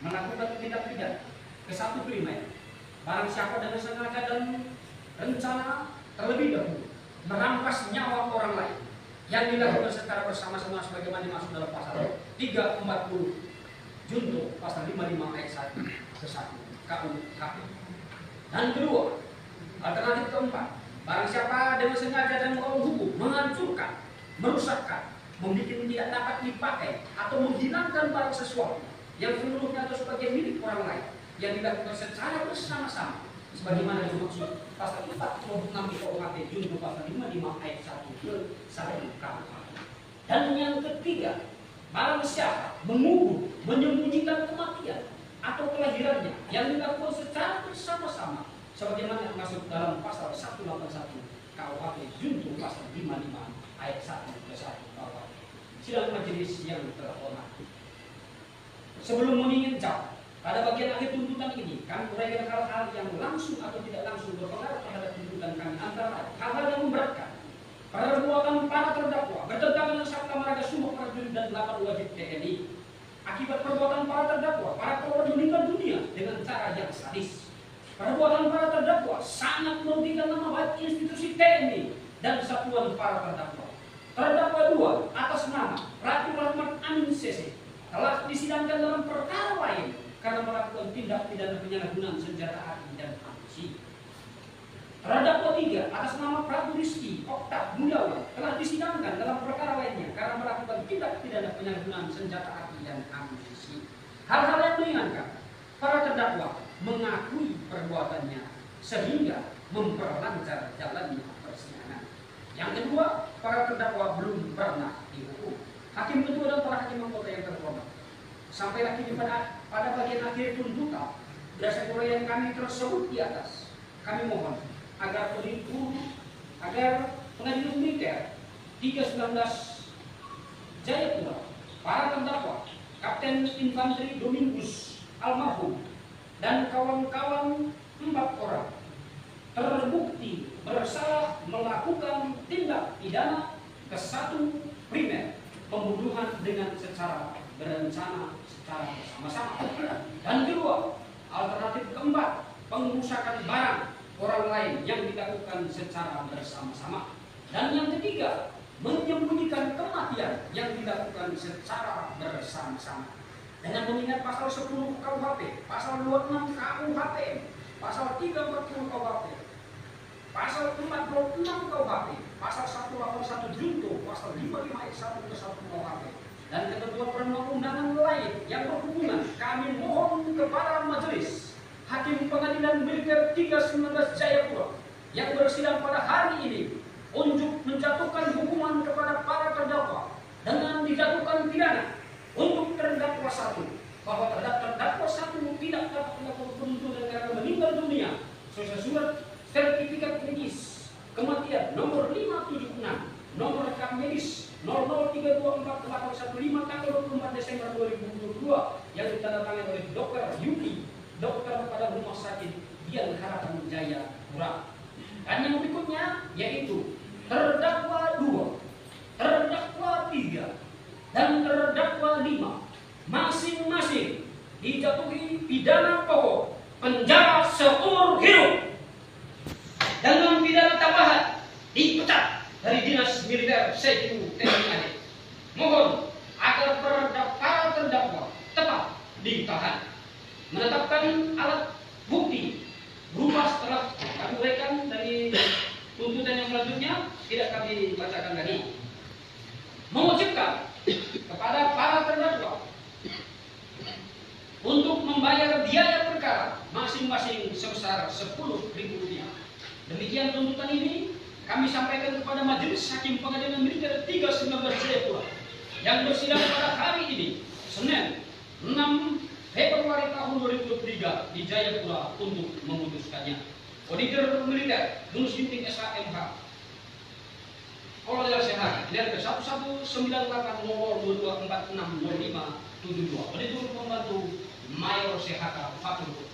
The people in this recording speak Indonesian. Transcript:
melakukan tindak pidana ke-1 primer, barang siapa dengan sengaja dan rencana terlebih dahulu merampas nyawa orang lain yang dilakukan secara bersama-sama sebagaimana dimaksud dalam pasal 340 junto pasal 55 ayat 1 ke 1 KUHP. Dan kedua, alternatif keempat, barang siapa dengan sengaja dan melawan hukum menghancurkan, merusakkan, membuat tidak dapat dipakai atau menghilangkan barang sesuatu yang seluruhnya atau sebagai milik orang lain yang dilakukan secara bersama-sama sebagaimana dimaksud pasal 46 KUHP junto pasal 55 ayat 1 ke 1 KUHP. Dan yang ketiga, barang siapa mengubur, menyembunyikan kematian atau kelahirannya yang dilakukan secara bersama-sama sebagaimana dimaksud dalam pasal 181 KUHP junto pasal 55 ayat 1 ke 1 KUHP. Sidang majelis yang terhormat, sebelum menginjak pada bagian akhir tuntutan ini, kami uraikan hal-hal yang langsung atau tidak langsung berpengaruh terhadap tuntutan kami, antara lain hal-hal yang memberatkan perbuatan para terdakwa bertentangan dengan Sabta Marga Sumpah Prajurit dan 8 wajib TNI. Akibat perbuatan para terdakwa, para korban meninggal dunia dengan cara yang sadis. Perbuatan para terdakwa sangat merugikan nama baik institusi TNI dan satuan para terdakwa. Terdakwa 2 atas nama Ratu Rahmat Anin CC telah disidangkan dalam perkara lain karena melakukan tindak pidana penyalahgunaan senjata api dan amunisi. Terdakwa 3 atas nama Prabu Rizky Oktav Mulyawan telah disidangkan dalam perkara lainnya karena melakukan tindak pidana penyalahgunaan senjata api dan amunisi. Hal-hal yang meringankan, para terdakwa mengakui perbuatannya sehingga memperlancar jalannya persidangan. Yang kedua, para terdakwa belum pernah dihukum. Hakim ketua dan para hakim anggota yang terhormat, sampailah kini pada bagian akhir tuntutan berdasarkan uraian kami tersebut di atas, kami mohon agar pengadilan militer 319 Jayapura, para terdakwa Kapten Infanteri Domingus almarhum dan kawan-kawan 4 orang terbukti bersalah melakukan tindak pidana ke-1 primer, pembunuhan dengan secara berencana secara bersama-sama. Dan kedua, alternatif keempat, pengerusakan barang orang lain yang dilakukan secara bersama-sama. Dan yang ketiga, menyembunyikan kematian yang dilakukan secara bersama-sama. Dengan mengingat pasal 10 KUHP, pasal 26 KUHP, pasal 340 KUHP, pasal 46 KUHP, pasal 181 junto, pasal 55 ayat 1 ke 1 KUHP, dan ketentuan perundang-undangan lain yang berhubungan, kami mohon kepada majelis Hakim Pengadilan Militer 319 Jayapura yang bersidang pada hari ini untuk menjatuhkan hukuman kepada para terdakwa dengan dijatuhkan pidana untuk terdakwa 1 bahwa terdakwa 1 tidak dapat melakukan penuntutan karena meninggal dunia sesuai surat sertifikat medis kematian nomor 576 nomor rekam medis 003248115 tanggal 24 Desember 2022 yang ditandatangani oleh Dr. Yuki, dokter pada Rumah Sakit Dian Harapan Jayapura. Dan yang berikutnya yaitu terdakwa 2, terdakwa 3, dan terdakwa 5 masing-masing dijatuhi pidana pokok penjara seumur hidup dengan pidana tambahan dipecat dari Dinas Militer CU TNI AD. Mohon agar para terdakwa tetap ditahan. Menetapkan alat bukti berupa setelah kami uraikan dari tuntutan yang selanjutnya tidak kami bacakan lagi. Mewajibkan kepada para terdakwa untuk membayar biaya perkara masing-masing sebesar Rp10.000. Demikian tuntutan ini kami sampaikan kepada Majelis Hakim Pengadilan Militer 319 Jayapura yang bersidang pada hari ini, Senin 6 Februari tahun 2023 di Jayapura untuk memutuskannya. Auditor Militer Gunus Yunting SHMH Kolonel Sehat NRP 1198 nomor 22460572. Auditor Pembantu Mayor CHK Fatul